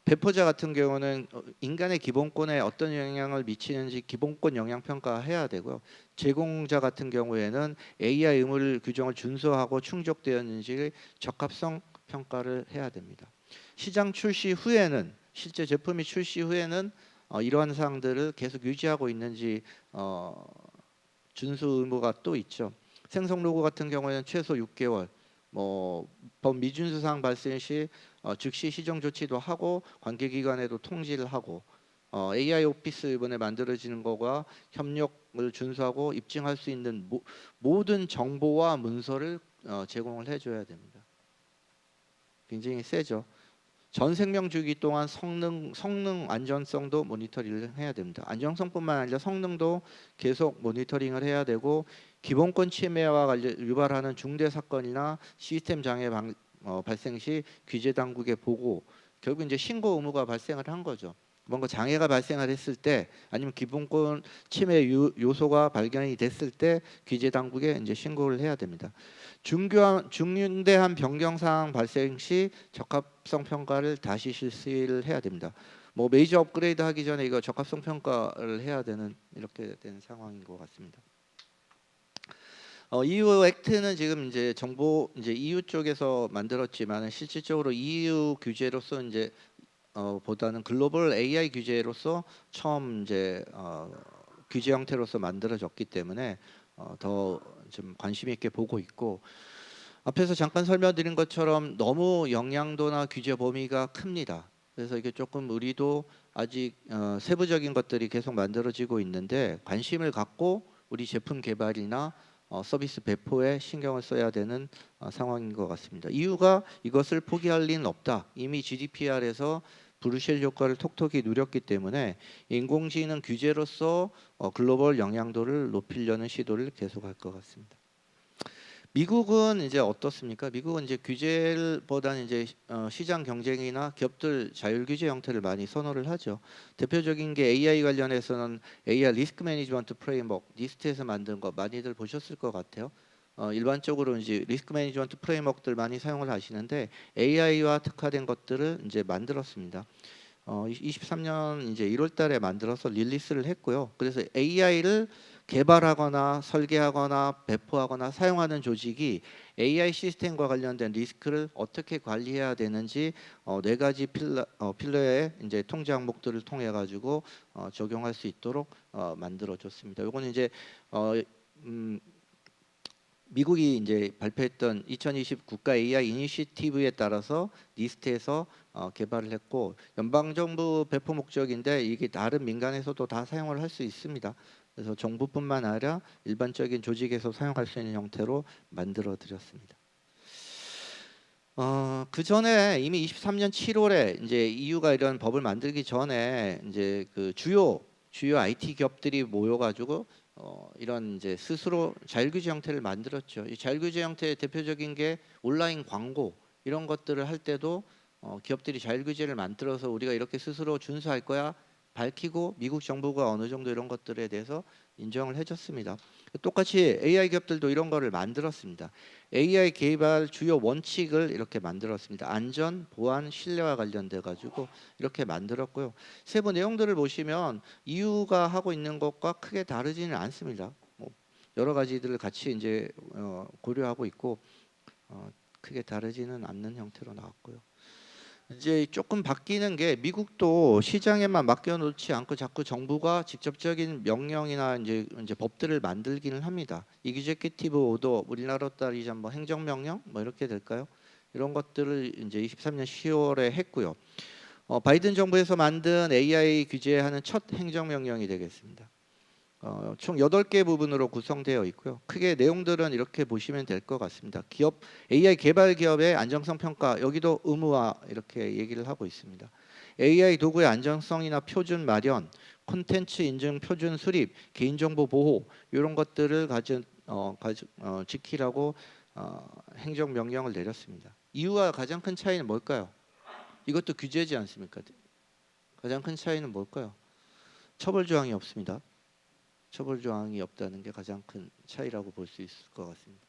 배포자 같은 경우는 인간의 기본권에 어떤 영향을 미치는지 기본권 영향 평가해야 되고요. 제공자 같은 경우에는 AI 의무 규정을 준수하고 충족되었는지 적합성 평가를 해야 됩니다. 시장 출시 후에는 실제 제품이 출시 후에는 이러한 사항들을 계속 유지하고 있는지 준수 의무가 또 있죠. 생성 로고 같은 경우에는 최소 6개월, 법 미준수 사항 발생 시 즉시 시정 조치도 하고 관계기관에도 통지를 하고 AI 오피스 이번에 만들어지는 거가 협력을 준수하고 입증할 수 있는 모든 정보와 문서를 제공을 해줘야 됩니다. 굉장히 세죠. 전 생명 주기 동안 성능 안전성도 모니터링을 해야 됩니다. 안전성뿐만 아니라 성능도 계속 모니터링을 해야 되고 기본권 침해와 유발하는 중대 사건이나 시스템 장애 발생 시 규제 당국에 보고 결국 이제 신고 의무가 발생을 한 거죠. 뭔가 장애가 발생을 했을 때 아니면 기본권 침해 요소가 발견이 됐을 때 규제 당국에 이제 신고를 해야 됩니다. 중대한 변경 사항 발생 시 적합성 평가를 다시 실시를 해야 됩니다. 뭐 메이저 업그레이드 하기 전에 이거 적합성 평가를 해야 되는 이렇게 된 상황인 것 같습니다. EU 액트는 지금 이제 정보 이제 EU 쪽에서 만들었지만 실질적으로 EU 규제로서 이제 보다는 글로벌 AI 규제로서 처음 이제 규제 형태로서 만들어졌기 때문에 더 좀 관심 있게 보고 있고 앞에서 잠깐 설명드린 것처럼 너무 영향도나 규제 범위가 큽니다. 그래서 이게 조금 우리도 아직 세부적인 것들이 계속 만들어지고 있는데 관심을 갖고 우리 제품 개발이나 서비스 배포에 신경을 써야 되는 상황인 것 같습니다. EU가 이것을 포기할 리는 없다. 이미 GDPR에서 브루셀 효과를 톡톡히 누렸기 때문에 인공지능 규제로서 글로벌 영향도를 높이려는 시도를 계속할 것 같습니다. 미국은 이제 어떻습니까? 미국은 이제 규제보다는 이제 시장 경쟁이나 기업들 자율 규제 형태를 많이 선호를 하죠. 대표적인 게 AI 관련해서는 AI 리스크 매니지먼트 프레임워크 니스트에서 만든 거 많이들 보셨을 것 같아요. 일반적으로 이제 리스크 매니지먼트 프레임워크들 많이 사용을 하시는데 AI와 특화된 것들을 이제 만들었습니다. 23년 이제 1월달에 만들어서 릴리스를 했고요. 그래서 AI를 개발하거나 설계하거나 배포하거나 사용하는 조직이 AI 시스템과 관련된 리스크를 어떻게 관리해야 되는지 네 가지 필러의 이제 통제 항목들을 통해 가지고 적용할 수 있도록 만들어줬습니다. 요거는 이제 미국이 이제 발표했던 2020 국가 AI 이니시티브에 따라서 니스트에서 개발을 했고 연방정부 배포 목적인데 이게 다른 민간에서도 다 사용을 할 수 있습니다. 그래서 정부뿐만 아니라 일반적인 조직에서 사용할 수 있는 형태로 만들어 드렸습니다. 그 전에 이미 23년 7월에 이제 EU가 이런 법을 만들기 전에 이제 그 주요 IT 기업들이 모여가지고 이런 이제 스스로 자율규제 형태를 만들었죠. 이 자율규제 형태의 대표적인 게 온라인 광고 이런 것들을 할 때도 기업들이 자율 규제를 만들어서 우리가 이렇게 스스로 준수할 거야 밝히고 미국 정부가 어느 정도 이런 것들에 대해서 인정을 해줬습니다. 똑같이 AI 기업들도 이런 거를 만들었습니다. AI 개발 주요 원칙을 이렇게 만들었습니다. 안전, 보안, 신뢰와 관련돼 가지고 이렇게 만들었고요. 세부 내용들을 보시면 EU가 하고 있는 것과 크게 다르지는 않습니다. 뭐 여러 가지들을 같이 이제 고려하고 있고 크게 다르지는 않는 형태로 나왔고요. 이제 조금 바뀌는 게 미국도 시장에만 맡겨놓지 않고 자꾸 정부가 직접적인 명령이나 이제 법들을 만들기는 합니다. 이그제큐티브 오더, 우리나라 따르자면 뭐 행정명령 뭐 이렇게 될까요? 이런 것들을 이제 23년 10월에 했고요. 바이든 정부에서 만든 AI 규제하는 첫 행정명령이 되겠습니다. 총 8개 부분으로 구성되어 있고요. 크게 내용들은 이렇게 보시면 될 것 같습니다. 기업 AI 개발 기업의 안정성 평가 여기도 의무화 이렇게 얘기를 하고 있습니다. AI 도구의 안정성이나 표준 마련, 콘텐츠 인증 표준 수립, 개인정보 보호 이런 것들을 지키라고 행정명령을 내렸습니다. 이유와 가장 큰 차이는 뭘까요? 이것도 규제지 않습니까? 가장 큰 차이는 뭘까요? 처벌 조항이 없습니다. 처벌 조항이 없다는 게 가장 큰 차이라고 볼 수 있을 것 같습니다.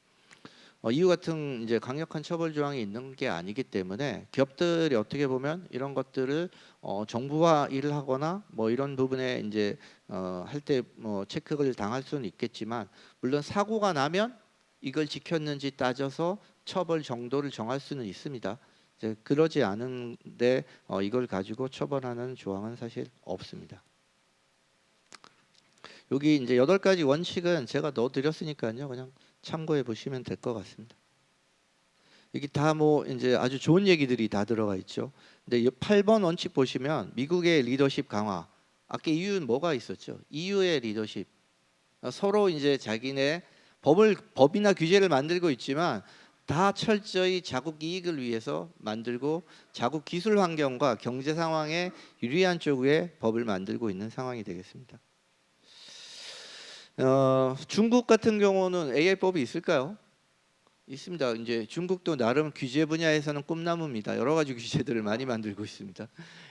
이유 같은 이제 강력한 처벌 조항이 있는 게 아니기 때문에 기업들이 어떻게 보면 이런 것들을 정부와 일을 하거나 뭐 이런 부분에 이제 할 때 뭐 체크를 당할 수는 있겠지만 물론 사고가 나면 이걸 지켰는지 따져서 처벌 정도를 정할 수는 있습니다. 이제 그러지 않은데 이걸 가지고 처벌하는 조항은 사실 없습니다. 여기 이제 8가지 원칙은 제가 넣어드렸으니까요. 그냥 참고해 보시면 될 것 같습니다. 이게 다 뭐 이제 아주 좋은 얘기들이 다 들어가 있죠. 근데 8번 원칙 보시면 미국의 리더십 강화. 아까 EU는 뭐가 있었죠? EU의 리더십. 서로 이제 자기네 법이나 규제를 만들고 있지만 다 철저히 자국 이익을 위해서 만들고 자국 기술 환경과 경제 상황에 유리한 쪽의 법을 만들고 있는 상황이 되겠습니다. 중국 같은 경우는 AI법이 있을까요? 있습니다. 이제 중국도 나름 규제 분야에서는 꿈나무입니다. 여러 가지 규제들을 많이 만들고 있습니다.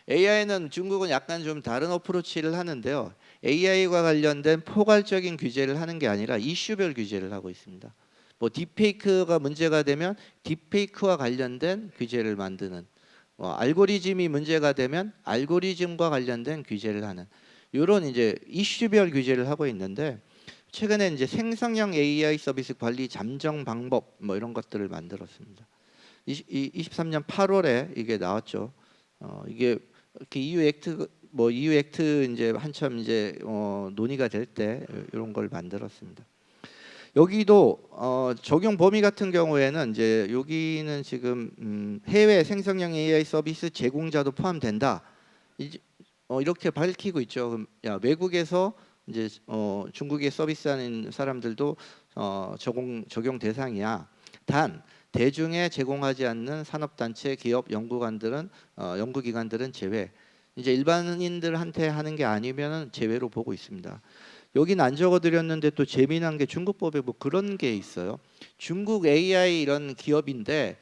AI는 중국은 약간 좀 다른 어프로치를 하는데요. AI와 관련된 포괄적인 규제를 하는 게 아니라 이슈별 규제를 하고 있습니다. 뭐 딥페이크가 문제가 되면 딥페이크와 관련된 규제를 만드는, 알고리즘이 문제가 되면 알고리즘과 관련된 규제를 하는 이런 이제 이슈별 규제를 하고 있는데. 최근에 이제 생성형 AI 서비스 관리 잠정 방법 뭐 이런 것들을 만들었습니다. 23년 8월에 이게 나왔죠. 이게 이렇게 EU 액트 이제 한참 이제 논의가 될 때 이런 걸 만들었습니다. 여기도 적용 범위 같은 경우에는 이제 여기는 지금 해외 생성형 AI 서비스 제공자도 포함된다. 이렇게 밝히고 있죠. 외국에서 이제 중국에 서비스하는 사람들도 적용 대상이야. 단 대중에 제공하지 않는 산업단체, 기업, 연구기관들은 제외. 이제 일반인들한테 하는 게 아니면은 제외로 보고 있습니다. 여기는 안 적어드렸는데 또 재미난 게 중국법에 뭐 그런 게 있어요. 중국 AI 이런 기업인데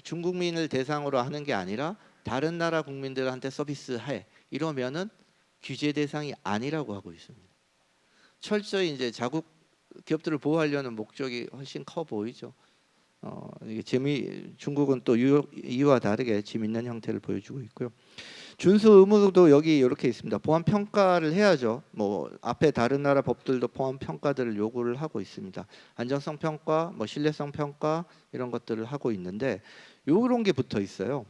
중국민을 대상으로 하는 게 아니라 다른 나라 국민들한테 서비스해. 이러면은 규제 대상이 아니라고 하고 있습니다. 철저히 이제 자국 기업들을 보호하려는 목적이 훨씬 커 보이죠. 이게 중국은 또 EU와 다르게 재미있는 형태를 보여주고 있고요. 준수 의무도 여기 이렇게 있습니다. 보안 평가를 해야죠. 뭐 앞에 다른 나라 법들도 보안 평가들을 요구를 하고 있습니다. 안정성 평가, 뭐 신뢰성 평가 이런 것들을 하고 있는데 요런 게 붙어 있어요.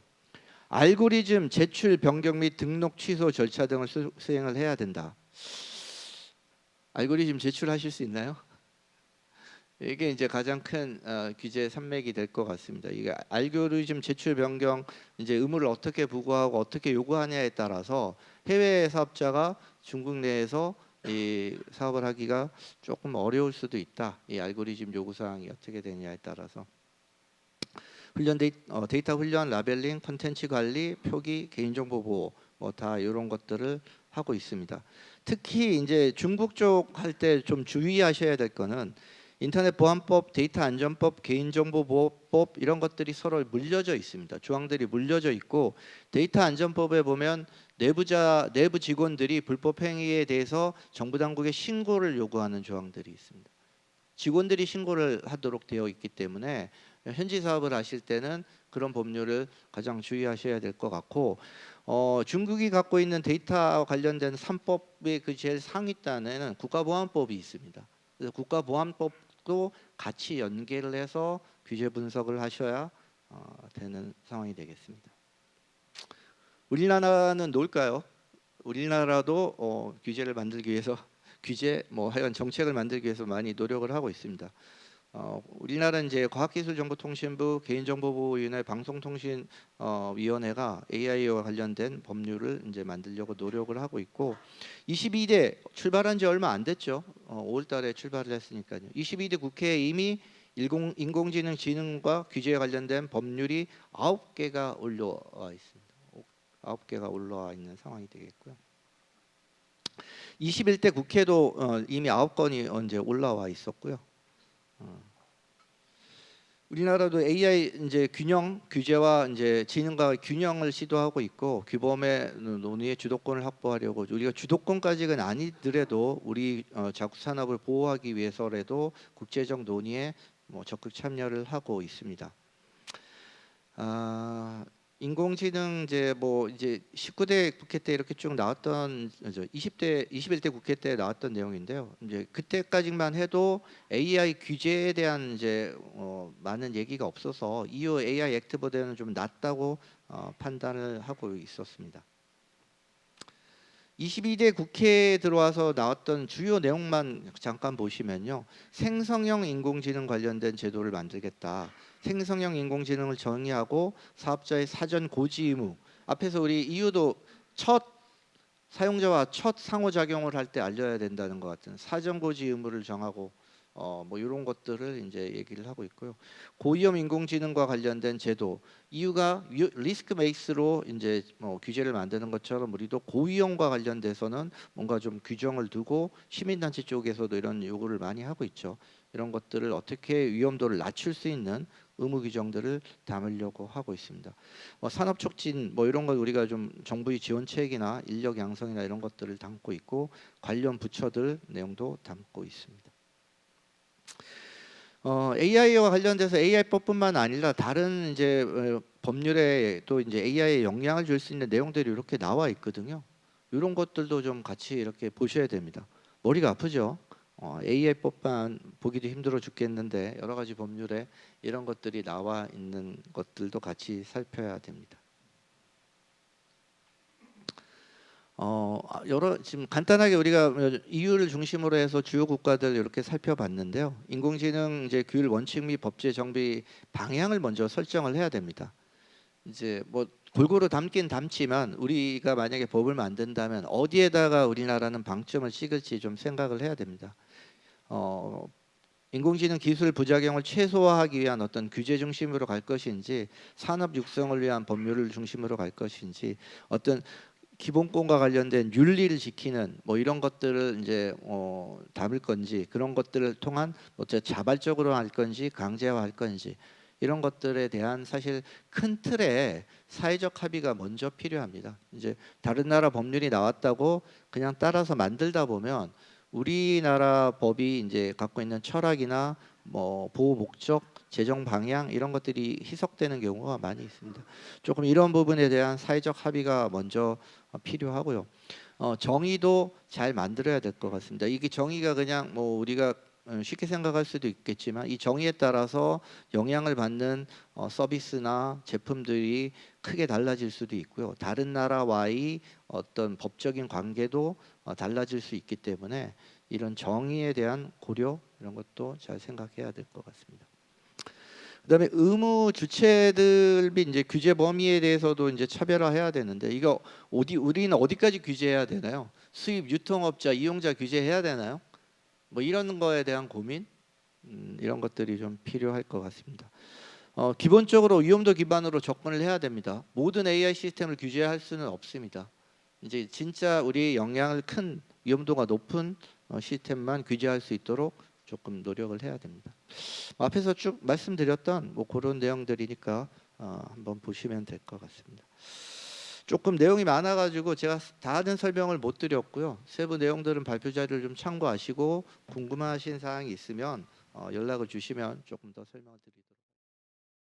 알고리즘 제출 변경 및 등록 취소 절차 등을 수행을 해야 된다. 알고리즘 제출하실 수 있나요? 이게 이제 가장 큰 규제 산맥이 될 것 같습니다. 이게 알고리즘 제출 변경 이제 의무를 어떻게 부과하고 어떻게 요구하냐에 따라서 해외 사업자가 중국 내에서 이 사업을 하기가 조금 어려울 수도 있다. 이 알고리즘 요구 사항이 어떻게 되냐에 따라서. 데이터 훈련, 라벨링, 콘텐츠 관리, 표기, 개인정보 보호 뭐 다 이런 것들을 하고 있습니다. 특히 이제 중국 쪽 할 때 좀 주의하셔야 될 거는 인터넷 보안법, 데이터 안전법, 개인정보보호법 이런 것들이 서로 물려져 있습니다. 조항들이 물려져 있고 데이터 안전법에 보면 내부 직원들이 불법 행위에 대해서 정부 당국에 신고를 요구하는 조항들이 있습니다. 직원들이 신고를 하도록 되어 있기 때문에 현지 사업을 하실 때는 그런 법률을 가장 주의하셔야 될 것 같고 중국이 갖고 있는 데이터와 관련된 3법의 그 제일 상위단에는 국가보안법이 있습니다. 그래서 국가보안법도 같이 연계를 해서 규제 분석을 하셔야 되는 상황이 되겠습니다. 우리나라는 뭘까요? 우리나라도 규제를 만들기 위해서 하여간 정책을 만들기 위해서 많이 노력을 하고 있습니다. 우리나라는 이제 과학기술정보통신부 개인정보보호위원회 방송통신위원회가 AI와 관련된 법률을 이제 만들려고 노력을 하고 있고 22대 출발한 지 얼마 안 됐죠. 5월달에 출발을 했으니까요. 22대 국회에 이미 인공지능과 규제에 관련된 법률이 9개가 올라와 있습니다. 9개가 올라와 있는 상황이 되겠고요. 21대 국회도 이미 9건이 이제 올라와 있었고요. 우리나라도 AI 이제 균형 규제와 이제 지능과 균형을 시도하고 있고 규범의 논의의 주도권을 확보하려고 우리가 주도권까지는 아니더라도 우리 자국 산업을 보호하기 위해서라도 국제적 논의에 적극 참여를 하고 있습니다. 인공지능 이제 19대 국회 때 이렇게 쭉 나왔던 21대 국회 때 나왔던 내용인데요. 이제 그때까지만 해도 AI 규제에 대한 이제 많은 얘기가 없어서 EU AI 액트보다는 좀 낮다고 판단을 하고 있었습니다. 22대 국회에 들어와서 나왔던 주요 내용만 잠깐 보시면요. 생성형 인공지능 관련된 제도를 만들겠다. 생성형 인공지능을 정의하고 사업자의 사전 고지 의무. 앞에서 우리 EU도 첫 사용자와 첫 상호작용을 할 때 알려야 된다는 것 같은 사전 고지 의무를 정하고 이런 것들을 이제 얘기를 하고 있고요. 고위험 인공지능과 관련된 제도, EU가 리스크 베이스로 이제 규제를 만드는 것처럼 우리도 고위험과 관련돼서는 뭔가 좀 규정을 두고 시민단체 쪽에서도 이런 요구를 많이 하고 있죠. 이런 것들을 어떻게 위험도를 낮출 수 있는 의무 규정들을 담으려고 하고 있습니다. 산업 촉진 이런 걸 우리가 좀 정부의 지원책이나 인력 양성이나 이런 것들을 담고 있고 관련 부처들 내용도 담고 있습니다. AI와 관련돼서 AI법뿐만 아니라 다른 이제 법률에 또 이제 AI에 영향을 줄 수 있는 내용들이 이렇게 나와 있거든요. 이런 것들도 좀 같이 이렇게 보셔야 됩니다. 머리가 아프죠. AI법만 보기도 힘들어 죽겠는데 여러 가지 법률에 이런 것들이 나와 있는 것들도 같이 살펴야 됩니다. 지금 간단하게 우리가 EU를 중심으로 해서 주요 국가들 이렇게 살펴봤는데요. 인공지능 이제 규율 원칙 및 법제 정비 방향을 먼저 설정을 해야 됩니다. 이제 골고루 담긴 담지만 우리가 만약에 법을 만든다면 어디에다가 우리나라는 방점을 찍을지 좀 생각을 해야 됩니다. 인공지능 기술 부작용을 최소화하기 위한 어떤 규제 중심으로 갈 것인지 산업 육성을 위한 법률을 중심으로 갈 것인지 어떤 기본권과 관련된 윤리를 지키는 이런 것들을 이제 담을 건지 그런 것들을 통한 자발적으로 할 건지 강제화할 건지 이런 것들에 대한 사실 큰 틀의 사회적 합의가 먼저 필요합니다. 이제 다른 나라 법률이 나왔다고 그냥 따라서 만들다 보면 우리나라 법이 이제 갖고 있는 철학이나 보호 목적, 재정 방향 이런 것들이 희석되는 경우가 많이 있습니다. 조금 이런 부분에 대한 사회적 합의가 먼저 필요하고요. 정의도 잘 만들어야 될 것 같습니다. 이게 정의가 그냥 우리가 쉽게 생각할 수도 있겠지만 이 정의에 따라서 영향을 받는 서비스나 제품들이 크게 달라질 수도 있고요. 다른 나라와의 어떤 법적인 관계도 달라질 수 있기 때문에 이런 정의에 대한 고려 이런 것도 잘 생각해야 될 것 같습니다. 그다음에 의무 주체들 및 이제 규제 범위에 대해서도 이제 차별화해야 되는데 이거 우리는 어디까지 규제해야 되나요? 수입 유통업자 이용자 규제해야 되나요? 이런 거에 대한 고민 이런 것들이 좀 필요할 것 같습니다. 기본적으로 위험도 기반으로 접근을 해야 됩니다. 모든 AI 시스템을 규제할 수는 없습니다. 이제 진짜 우리 영향을 큰 위험도가 높은 시스템만 규제할 수 있도록 조금 노력을 해야 됩니다. 앞에서 쭉 말씀드렸던 뭐 그런 내용들이니까 한번 보시면 될 것 같습니다. 조금 내용이 많아가지고 제가 다 하는 설명을 못 드렸고요. 세부 내용들은 발표 자료를 좀 참고하시고 궁금하신 사항이 있으면 연락을 주시면 조금 더 설명을 드리도록.